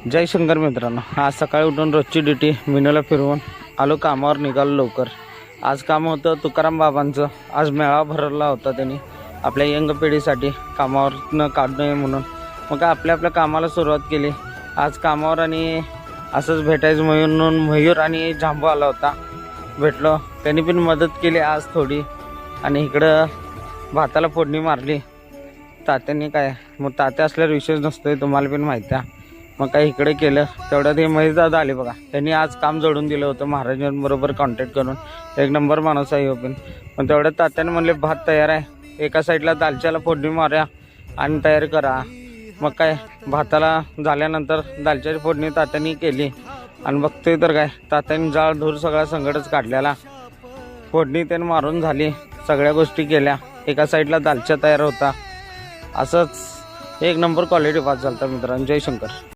जय शंकर मित्रांनो, आज सकाळी उठून रोजची ड्युटी मिनूला फिरवून आलो, कामावर निघालो लवकर। आज काम होतं तुकाराम बाबांचं। आज मेळावा भरवला होता त्यांनी आपल्या यंग पिढीसाठी कामावर न काढू नये म्हणून। मग आपल्या आपल्या कामाला सुरुवात केली आज कामावर। आणि असंच भेटायचं म्हणून मयूर आणि जांबू आला होता, भेटलो। त्यांनी पण मदत केली आज थोडी। आणि इकडं भाताला फोडणी मारली तात्यांनी। काय मग तात्या असल्यावर विशेष नसतोय, तुम्हाला पण माहिती आहे। मग काय इकडे केलं तेवढ्यात हे महेश दादा आले बघा। त्यांनी आज काम जोडून दिलं होतं महाराजांबरोबर कॉन्टॅक्ट करून। एक नंबर माणूस आहे पण। पण तेवढ्यात तात्याने म्हणले भात तयार आहे, एका साईडला दालच्याला फोडणी मारूया आणि तयार करा। मग काय भाताला झाल्यानंतर दालच्याची फोडणी तात्यांनी केली। आणि बघतोय तर काय तात्यांनी जाळ धूर सगळा संगटच काढलेला। फोडणी त्याने मारून झाली, सगळ्या गोष्टी केल्या। एका साईडला दालच्या तयार होता। असंच एक नंबर क्वालिटी भात झालता मित्रांनो। जय शंकर।